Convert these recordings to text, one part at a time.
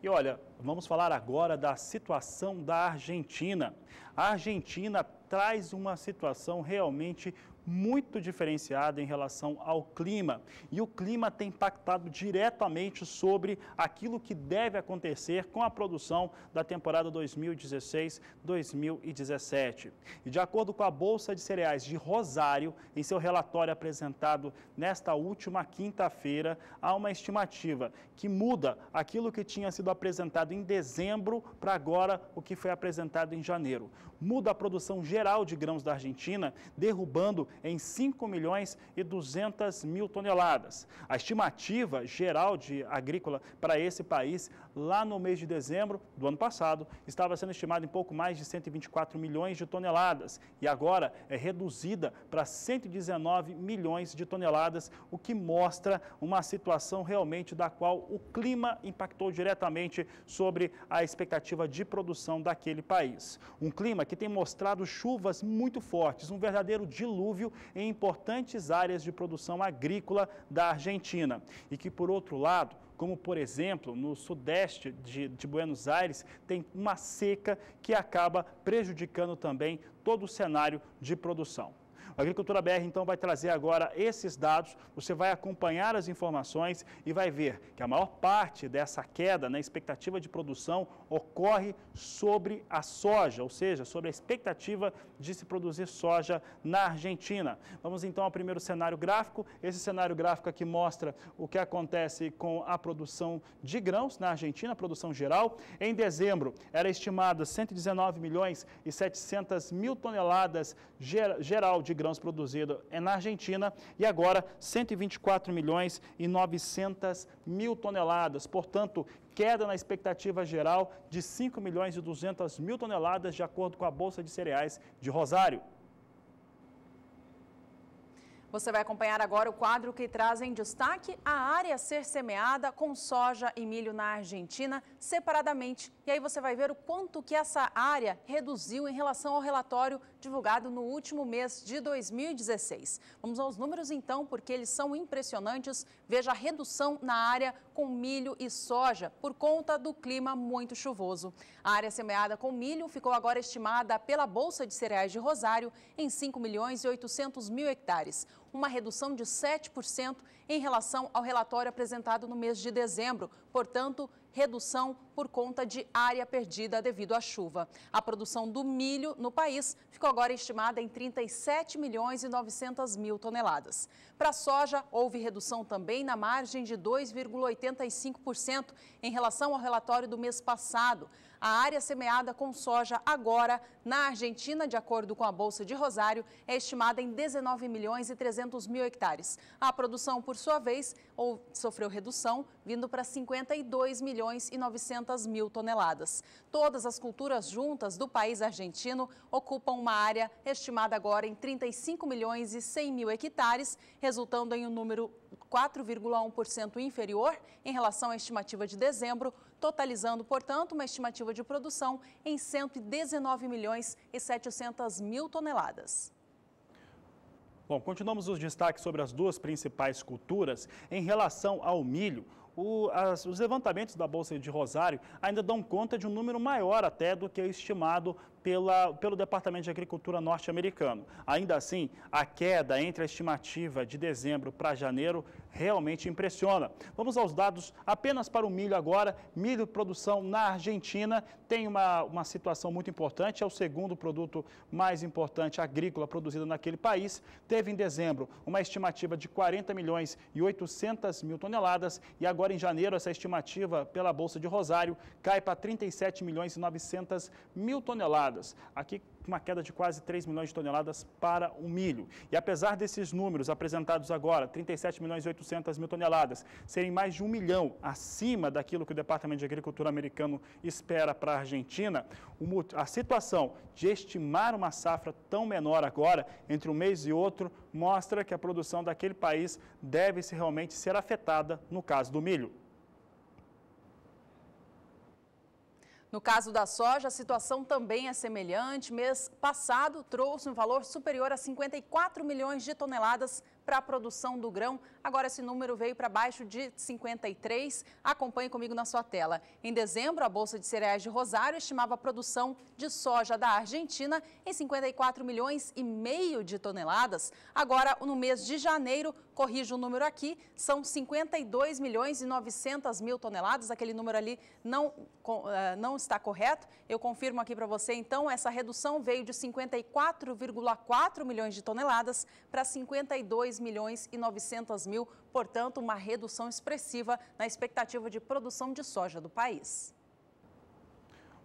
E olha, vamos falar agora da situação da Argentina. A Argentina traz uma situação realmente muito diferenciada em relação ao clima. E o clima tem impactado diretamente sobre aquilo que deve acontecer com a produção da temporada 2016-2017. E de acordo com a Bolsa de Cereais de Rosário, em seu relatório apresentado nesta última quinta-feira, há uma estimativa que muda aquilo que tinha sido apresentado em dezembro para agora o que foi apresentado em janeiro. Muda a produção geral de grãos da Argentina, derrubando em 5 milhões e 200 mil toneladas. A estimativa geral de agrícola para esse país, lá no mês de dezembro do ano passado, estava sendo estimada em pouco mais de 124 milhões de toneladas e agora é reduzida para 119 milhões de toneladas, o que mostra uma situação realmente da qual o clima impactou diretamente sobre a expectativa de produção daquele país. Um clima que tem mostrado chuvas muito fortes, um verdadeiro dilúvio em importantes áreas de produção agrícola da Argentina. E que, por outro lado, como por exemplo, no sudeste de Buenos Aires, tem uma seca que acaba prejudicando também todo o cenário de produção. A Agricultura BR, então, vai trazer agora esses dados, você vai acompanhar as informações e vai ver que a maior parte dessa queda na expectativa de produção ocorre sobre a soja, ou seja, sobre a expectativa de se produzir soja na Argentina. Vamos, então, ao primeiro cenário gráfico. Esse cenário gráfico aqui mostra o que acontece com a produção de grãos na Argentina, a produção geral. Em dezembro, era estimada 119 milhões e 700 mil toneladas geral de grãos produzidos na Argentina e agora 124 milhões e 900 mil toneladas. Portanto, queda na expectativa geral de 5 milhões e 200 mil toneladas, de acordo com a Bolsa de Cereais de Rosário. Você vai acompanhar agora o quadro que traz em destaque a área a ser semeada com soja e milho na Argentina separadamente. E aí você vai ver o quanto que essa área reduziu em relação ao relatório divulgado no último mês de 2016. Vamos aos números então, porque eles são impressionantes. Veja a redução na área com milho e soja por conta do clima muito chuvoso. A área semeada com milho ficou agora estimada pela Bolsa de Cereais de Rosário em 5 milhões e 800 mil hectares. Uma redução de 7% em relação ao relatório apresentado no mês de dezembro. Portanto, redução por conta de área perdida devido à chuva. A produção do milho no país ficou agora estimada em 37 milhões e 900 mil toneladas. Para a soja, houve redução também na margem de 2,85% em relação ao relatório do mês passado. A área semeada com soja agora na Argentina, de acordo com a Bolsa de Rosário, é estimada em 19 milhões e 300 mil hectares. A produção, por sua vez, sofreu redução, vindo para 52 milhões e 900 mil toneladas. Todas as culturas juntas do país argentino ocupam uma área estimada agora em 35 milhões e 100 mil hectares, resultando em um número 4,1% inferior em relação à estimativa de dezembro, totalizando, portanto, uma estimativa de produção em 119 milhões e 700 mil toneladas. Bom, continuamos os destaques sobre as duas principais culturas. Em relação ao milho, os levantamentos da Bolsa de Rosário ainda dão conta de um número maior até do que o estimado pelo Departamento de Agricultura norte-americano. Ainda assim, a queda entre a estimativa de dezembro para janeiro realmente impressiona. Vamos aos dados apenas para o milho agora. Milho produção na Argentina tem uma situação muito importante, é o segundo produto mais importante agrícola produzido naquele país. Teve em dezembro uma estimativa de 40 milhões e 800 mil toneladas e agora em janeiro essa estimativa pela Bolsa de Rosário cai para 37 milhões e 900 mil toneladas. Aqui uma queda de quase 3 milhões de toneladas para o milho. E apesar desses números apresentados agora, 37 milhões e 800 mil toneladas, serem mais de 1 milhão acima daquilo que o Departamento de Agricultura americano espera para a Argentina, a situação de estimar uma safra tão menor agora, entre um mês e outro, mostra que a produção daquele país deve realmente ser afetada no caso do milho. No caso da soja, a situação também é semelhante. Mês passado trouxe um valor superior a 54 milhões de toneladas para a produção do grão. Agora esse número veio para baixo de 53. Acompanhe comigo na sua tela. Em dezembro, a Bolsa de Cereais de Rosário estimava a produção de soja da Argentina em 54 milhões e meio de toneladas. Agora, no mês de janeiro, corrijo o número aqui, são 52 milhões e 900 mil toneladas. Aquele número ali não está correto. Eu confirmo aqui para você, então, essa redução veio de 54,4 milhões de toneladas para 52 milhões e 900 mil, portanto, uma redução expressiva na expectativa de produção de soja do país.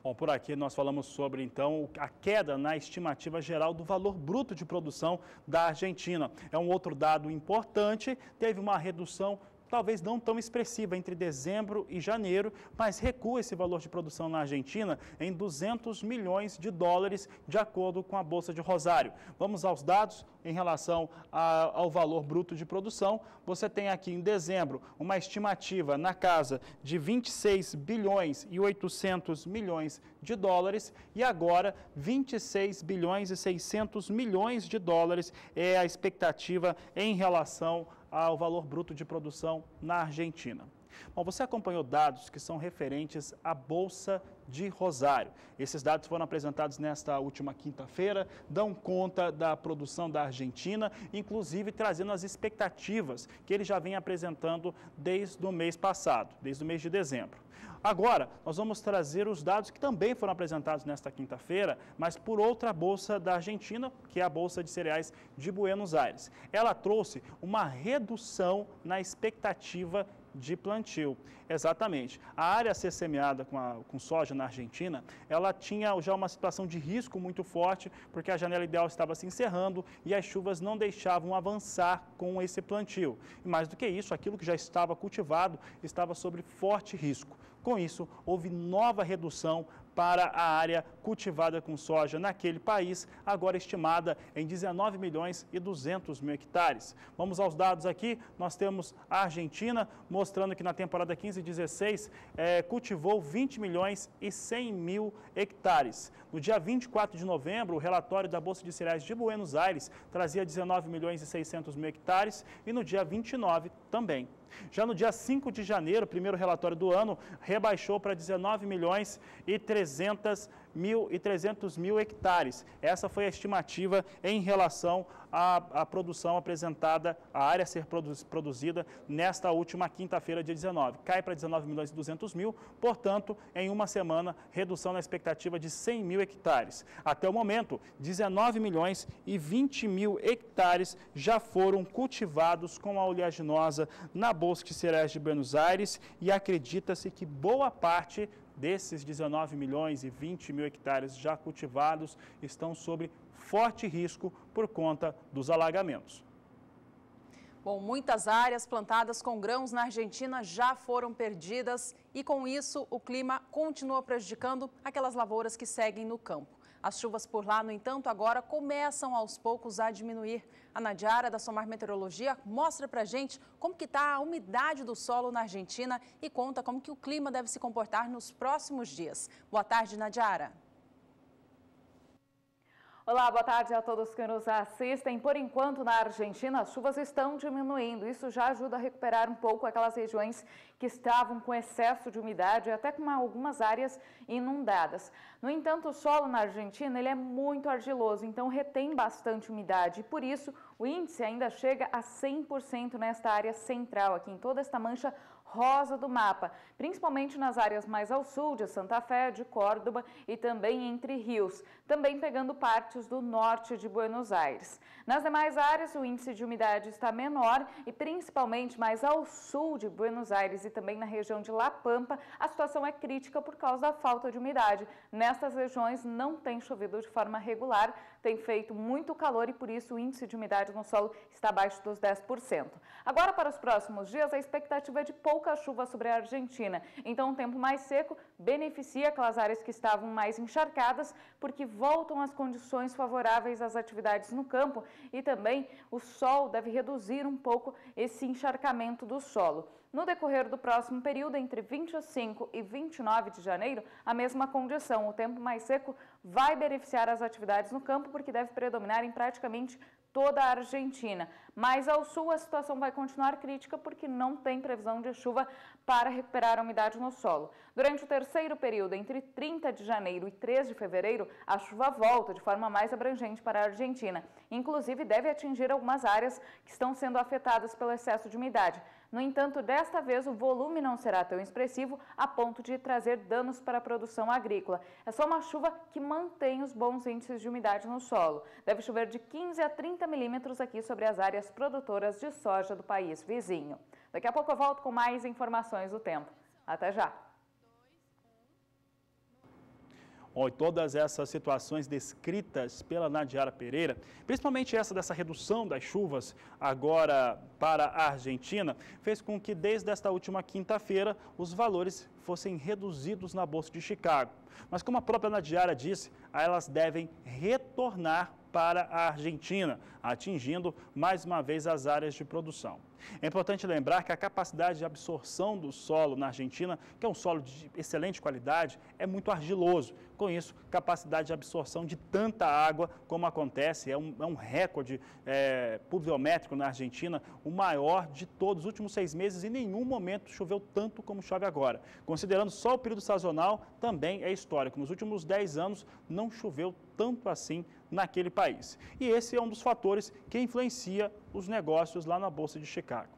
Bom, por aqui nós falamos sobre, então, a queda na estimativa geral do valor bruto de produção da Argentina. É um outro dado importante, teve uma redução talvez não tão expressiva entre dezembro e janeiro, mas recua esse valor de produção na Argentina em 200 milhões de dólares, de acordo com a Bolsa de Rosário. Vamos aos dados em relação ao valor bruto de produção. Você tem aqui em dezembro uma estimativa na casa de 26 bilhões e 800 milhões de dólares e agora 26 bilhões e 600 milhões de dólares é a expectativa em relação ao valor bruto de produção na Argentina. Bom, você acompanhou dados que são referentes à Bolsa de Rosário. Esses dados foram apresentados nesta última quinta-feira, dão conta da produção da Argentina, inclusive trazendo as expectativas que ele já vem apresentando desde o mês passado, desde o mês de dezembro. Agora, nós vamos trazer os dados que também foram apresentados nesta quinta-feira, mas por outra bolsa da Argentina, que é a Bolsa de Cereais de Buenos Aires. Ela trouxe uma redução na expectativa de plantio. Exatamente. A área a ser semeada com soja na Argentina, ela tinha já uma situação de risco muito forte, porque a janela ideal estava se encerrando e as chuvas não deixavam avançar com esse plantio. E mais do que isso, aquilo que já estava cultivado estava sob forte risco. Com isso, houve nova redução para a área cultivada com soja naquele país, agora estimada em 19 milhões e 200 mil hectares. Vamos aos dados aqui, nós temos a Argentina, mostrando que na temporada 15-16 cultivou 20 milhões e 100 mil hectares. No dia 24 de novembro, o relatório da Bolsa de Cereais de Buenos Aires trazia 19 milhões e 600 mil hectares e no dia 29 também. Já no dia 5 de janeiro, o primeiro relatório do ano, rebaixou para 19 milhões e 300 mil hectares. Essa foi a estimativa em relação à produção apresentada, a área a ser produzida nesta última quinta-feira, dia 19. Cai para 19 milhões e 200 mil, portanto, em uma semana, redução na expectativa de 100 mil hectares. Até o momento, 19 milhões e 20 mil hectares já foram cultivados com a oleaginosa na Bolsa de Cereais de Buenos Aires e acredita-se que boa parte desses 19 milhões e 20 mil hectares já cultivados estão sob forte risco por conta dos alagamentos. Bom, muitas áreas plantadas com grãos na Argentina já foram perdidas e, com isso, o clima continua prejudicando aquelas lavouras que seguem no campo. As chuvas por lá, no entanto, agora começam aos poucos a diminuir. A Nadiara, da Somar Meteorologia, mostra pra gente como que está a umidade do solo na Argentina e conta como que o clima deve se comportar nos próximos dias. Boa tarde, Nadiara. Olá, boa tarde a todos que nos assistem. Por enquanto, na Argentina, as chuvas estão diminuindo. Isso já ajuda a recuperar um pouco aquelas regiões que estavam com excesso de umidade, até com algumas áreas inundadas. No entanto, o solo na Argentina ele é muito argiloso, então retém bastante umidade. E por isso, o índice ainda chega a 100% nesta área central, aqui em toda esta mancha rosa do mapa, principalmente nas áreas mais ao sul de Santa Fé, de Córdoba e também entre rios, também pegando partes do norte de Buenos Aires. Nas demais áreas, o índice de umidade está menor e principalmente mais ao sul de Buenos Aires e também na região de La Pampa, a situação é crítica por causa da falta de umidade. Nestas regiões não tem chovido de forma regular, tem feito muito calor e por isso o índice de umidade no solo está abaixo dos 10%. Agora, para os próximos dias, a expectativa é de pouca chuva sobre a Argentina. Então, um tempo mais seco beneficia aquelas áreas que estavam mais encharcadas, porque voltam as condições favoráveis às atividades no campo e também o sol deve reduzir um pouco esse encharcamento do solo. No decorrer do próximo período, entre 25 e 29 de janeiro, a mesma condição. O tempo mais seco vai beneficiar as atividades no campo, porque deve predominar em praticamente toda a Argentina. Mas ao sul a situação vai continuar crítica porque não tem previsão de chuva para recuperar a umidade no solo. Durante o terceiro período, entre 30 de janeiro e 3 de fevereiro, a chuva volta de forma mais abrangente para a Argentina. Inclusive, deve atingir algumas áreas que estão sendo afetadas pelo excesso de umidade. No entanto, desta vez o volume não será tão expressivo a ponto de trazer danos para a produção agrícola. É só uma chuva que mantém os bons índices de umidade no solo. Deve chover de 15 a 30 milímetros aqui sobre as áreas produtoras de soja do país vizinho. Daqui a pouco eu volto com mais informações do tempo. Até já! Bom, e todas essas situações descritas pela Nadiara Pereira, principalmente essa dessa redução das chuvas agora para a Argentina, fez com que desde esta última quinta-feira os valores fossem reduzidos na Bolsa de Chicago. Mas como a própria Nadiara disse, elas devem retornar para a Argentina, atingindo mais uma vez as áreas de produção. É importante lembrar que a capacidade de absorção do solo na Argentina, que é um solo de excelente qualidade, é muito argiloso. Com isso, capacidade de absorção de tanta água como acontece, é um recorde pluviométrico na Argentina, o maior de todos os últimos 6 meses. Em nenhum momento choveu tanto como chove agora. Considerando só o período sazonal, também é histórico. Nos últimos 10 anos não choveu tanto assim naquele país. E esse é um dos fatores que influencia os negócios lá na Bolsa de Chicago.